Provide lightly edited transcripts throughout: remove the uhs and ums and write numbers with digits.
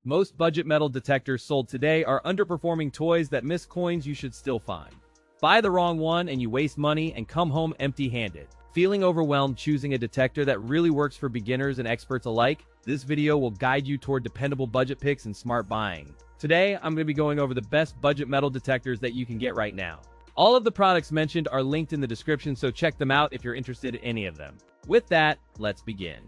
Most budget metal detectors sold today are underperforming toys that miss coins you should still find. Buy the wrong one and you waste money and come home empty-handed. Feeling overwhelmed choosing a detector that really works for beginners and experts alike? This video will guide you toward dependable budget picks and smart buying. Today, I'm going to be going over the best budget metal detectors that you can get right now. All of the products mentioned are linked in the description, so check them out if you're interested in any of them. With that, let's begin.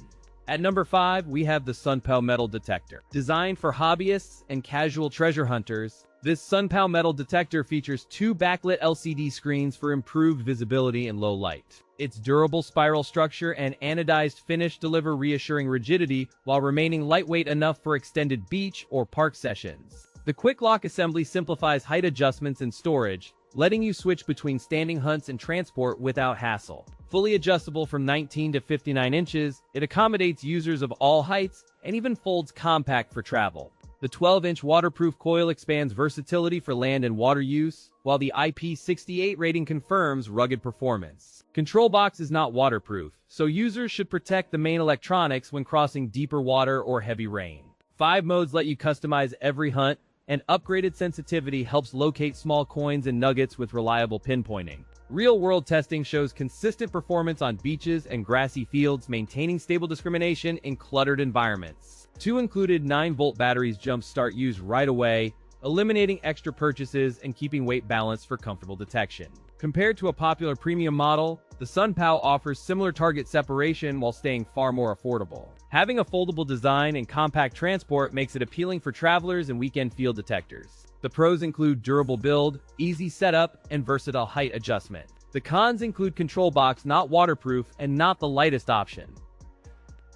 At number 5, we have the SUNPOW metal detector. Designed for hobbyists and casual treasure hunters, this SUNPOW metal detector features two backlit LCD screens for improved visibility in low light. Its durable spiral structure and anodized finish deliver reassuring rigidity while remaining lightweight enough for extended beach or park sessions. The quick lock assembly simplifies height adjustments and storage, letting you switch between standing hunts and transport without hassle. Fully adjustable from 19 to 59 inches, it accommodates users of all heights and even folds compact for travel. The 12-inch waterproof coil expands versatility for land and water use, while the IP68 rating confirms rugged performance. Control box is not waterproof, so users should protect the main electronics when crossing deeper water or heavy rain. 5 modes let you customize every hunt, and upgraded sensitivity helps locate small coins and nuggets with reliable pinpointing. Real-world testing shows consistent performance on beaches and grassy fields, maintaining stable discrimination in cluttered environments. 2 included 9-volt batteries jumpstart use right away, eliminating extra purchases and keeping weight balanced for comfortable detection. Compared to a popular premium model, the SUNPOW offers similar target separation while staying far more affordable. Having a foldable design and compact transport makes it appealing for travelers and weekend field detectors. The pros include durable build, easy setup, and versatile height adjustment. The cons include control box not waterproof and not the lightest option.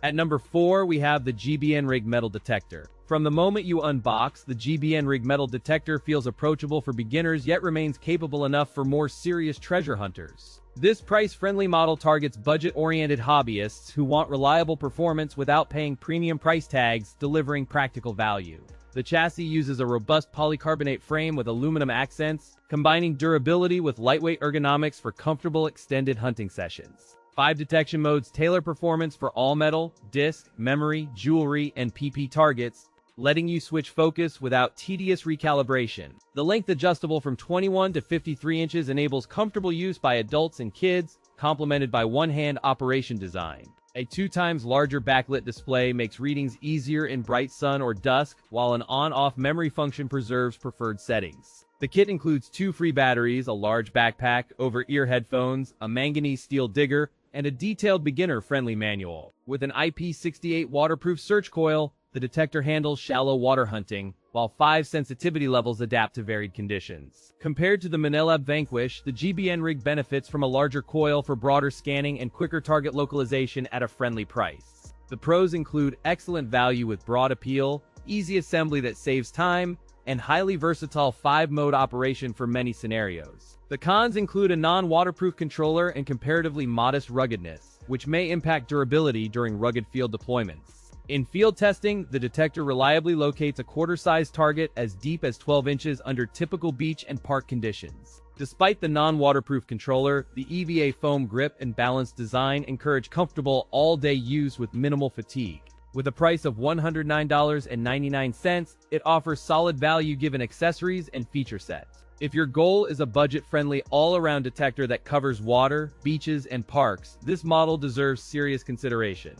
At number 4, we have the Gbnryg metal detector. From the moment you unbox, the Gbnryg metal detector feels approachable for beginners yet remains capable enough for more serious treasure hunters. This price-friendly model targets budget-oriented hobbyists who want reliable performance without paying premium price tags, delivering practical value. The chassis uses a robust polycarbonate frame with aluminum accents, combining durability with lightweight ergonomics for comfortable extended hunting sessions. 5 detection modes tailor performance for all metal, disc, memory, jewelry, and PP targets, letting you switch focus without tedious recalibration. The length adjustable from 21 to 53 inches enables comfortable use by adults and kids, complemented by one-hand operation design. A 2 times larger backlit display makes readings easier in bright sun or dusk, while an on-off memory function preserves preferred settings. The kit includes 2 free batteries, a large backpack, over-ear headphones, a manganese steel digger, and a detailed beginner-friendly manual. With an IP68 waterproof search coil, the detector handles shallow water hunting, while 5 sensitivity levels adapt to varied conditions. Compared to the Manilab Vanquish, the Gbnryg benefits from a larger coil for broader scanning and quicker target localization at a friendly price. The pros include excellent value with broad appeal, easy assembly that saves time, and highly versatile 5-mode operation for many scenarios. The cons include a non-waterproof controller and comparatively modest ruggedness, which may impact durability during rugged field deployments. In field testing, the detector reliably locates a quarter-sized target as deep as 12 inches under typical beach and park conditions. Despite the non-waterproof controller, the EVA foam grip and balanced design encourage comfortable all-day use with minimal fatigue. With a price of $109.99, it offers solid value given accessories and feature sets. If your goal is a budget-friendly all-around detector that covers water, beaches, and parks, this model deserves serious consideration.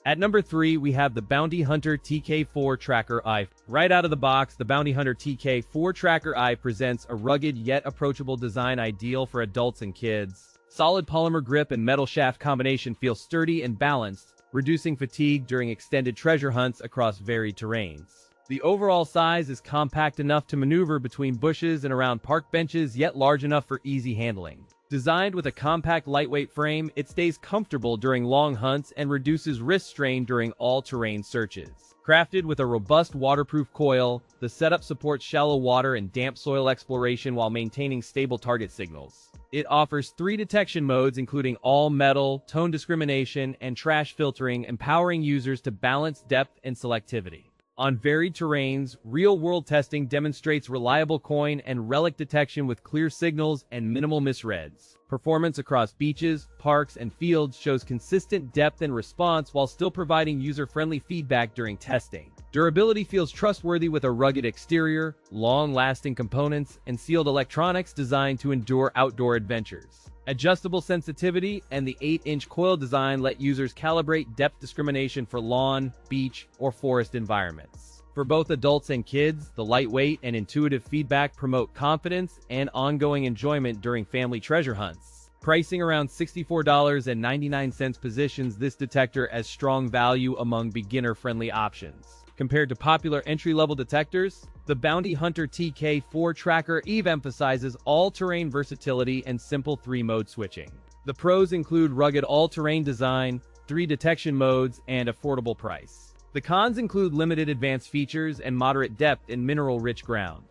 At number 3, we have the Bounty Hunter TK4 Tracker Eye. Right out of the box, the Bounty Hunter TK4 Tracker Eye presents a rugged yet approachable design ideal for adults and kids. Solid polymer grip and metal shaft combination feels sturdy and balanced, reducing fatigue during extended treasure hunts across varied terrains. The overall size is compact enough to maneuver between bushes and around park benches, yet large enough for easy handling. Designed with a compact lightweight frame, it stays comfortable during long hunts and reduces wrist strain during all-terrain searches. Crafted with a robust waterproof coil, the setup supports shallow water and damp soil exploration while maintaining stable target signals. It offers 3 detection modes including all metal, tone discrimination, and trash filtering, empowering users to balance depth and selectivity. On varied terrains, real-world testing demonstrates reliable coin and relic detection with clear signals and minimal misreads. Performance across beaches, parks, and fields shows consistent depth and response while still providing user-friendly feedback during testing. Durability feels trustworthy with a rugged exterior, long-lasting components, and sealed electronics designed to endure outdoor adventures. Adjustable sensitivity and the 8-inch coil design let users calibrate depth discrimination for lawn, beach, or forest environments. For both adults and kids, the lightweight and intuitive feedback promote confidence and ongoing enjoyment during family treasure hunts. Pricing around $64.99 positions this detector as strong value among beginner-friendly options. Compared to popular entry-level detectors, the Bounty Hunter TK4 Tracker Eve emphasizes all-terrain versatility and simple 3-mode switching. The pros include rugged all-terrain design, 3 detection modes, and affordable price. The cons include limited advanced features and moderate depth in mineral-rich ground.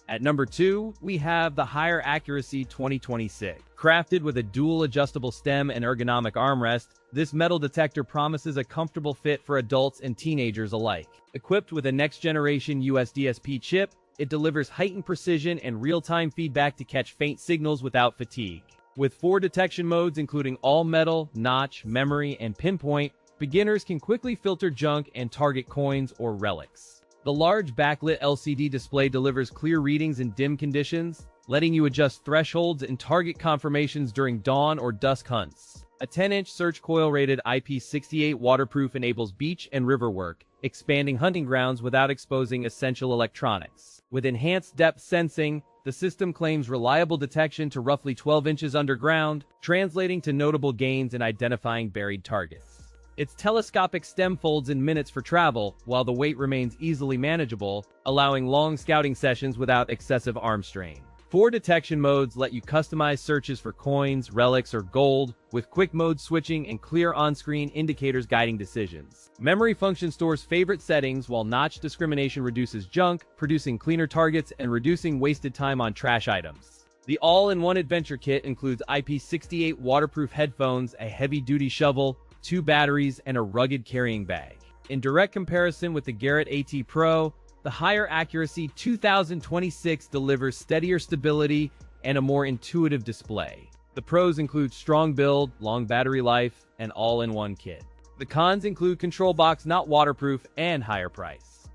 At number 2, we have the Higher Accuracy 2026. Crafted with a dual adjustable stem and ergonomic armrest, this metal detector promises a comfortable fit for adults and teenagers alike. Equipped with a next-generation USDSP chip, it delivers heightened precision and real-time feedback to catch faint signals without fatigue. With 4 detection modes including all metal, notch, memory, and pinpoint, beginners can quickly filter junk and target coins or relics. The large backlit LCD display delivers clear readings in dim conditions, letting you adjust thresholds and target confirmations during dawn or dusk hunts. A 10-inch search coil-rated IP68 waterproof enables beach and river work, expanding hunting grounds without exposing essential electronics. With enhanced depth sensing, the system claims reliable detection to roughly 12 inches underground, translating to notable gains in identifying buried targets. Its telescopic stem folds in minutes for travel, while the weight remains easily manageable, allowing long scouting sessions without excessive arm strain. 4 detection modes let you customize searches for coins, relics, or gold, with quick mode switching and clear on-screen indicators guiding decisions. Memory function stores favorite settings, while notch discrimination reduces junk, producing cleaner targets and reducing wasted time on trash items. The all-in-one adventure kit includes IP68 waterproof headphones, a heavy-duty shovel, 2 batteries, and a rugged carrying bag. In direct comparison with the Garrett AT Pro, the Higher Accuracy 2026 delivers steadier stability and a more intuitive display. The pros include strong build, long battery life, and all-in-one kit. The cons include control box not waterproof and higher price.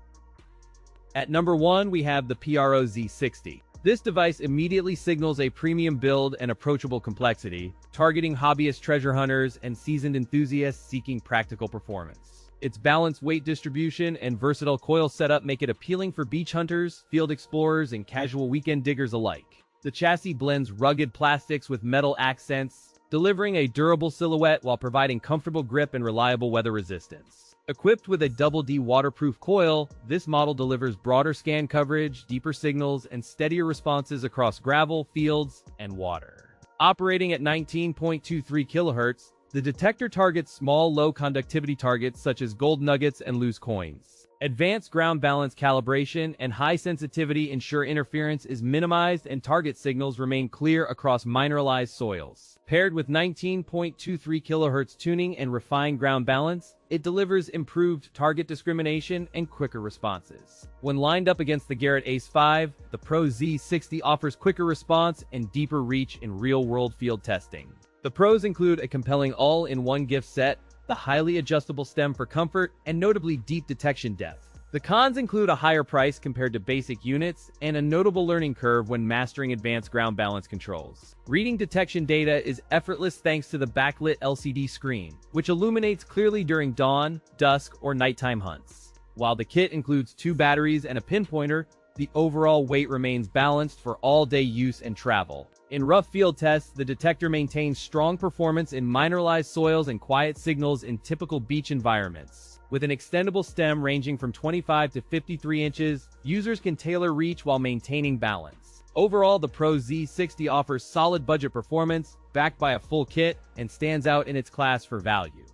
At number 1, we have the PRO Z60. This device immediately signals a premium build and approachable complexity, targeting hobbyist treasure hunters and seasoned enthusiasts seeking practical performance. Its balanced weight distribution and versatile coil setup make it appealing for beach hunters, field explorers, and casual weekend diggers alike. The chassis blends rugged plastics with metal accents, delivering a durable silhouette while providing comfortable grip and reliable weather resistance. Equipped with a double D waterproof coil, this model delivers broader scan coverage, deeper signals, and steadier responses across gravel, fields, and water. Operating at 19.23 kHz, the detector targets small, low-conductivity targets such as gold nuggets and loose coins. Advanced ground balance calibration and high sensitivity ensure interference is minimized and target signals remain clear across mineralized soils. Paired with 19.23 kHz tuning and refined ground balance, it delivers improved target discrimination and quicker responses. When lined up against the Garrett Ace 5, the Pro Z60 offers quicker response and deeper reach in real-world field testing. The pros include a compelling all-in-one gift set, the highly adjustable stem for comfort, and notably deep detection depth. The cons include a higher price compared to basic units and a notable learning curve when mastering advanced ground balance controls. Reading detection data is effortless thanks to the backlit LCD screen, which illuminates clearly during dawn, dusk, or nighttime hunts. While the kit includes 2 batteries and a pinpointer, the overall weight remains balanced for all-day use and travel. In rough field tests, the detector maintains strong performance in mineralized soils and quiet signals in typical beach environments. With an extendable stem ranging from 25 to 53 inches, users can tailor reach while maintaining balance. Overall, the Pro Z60 offers solid budget performance, backed by a full kit, and stands out in its class for value.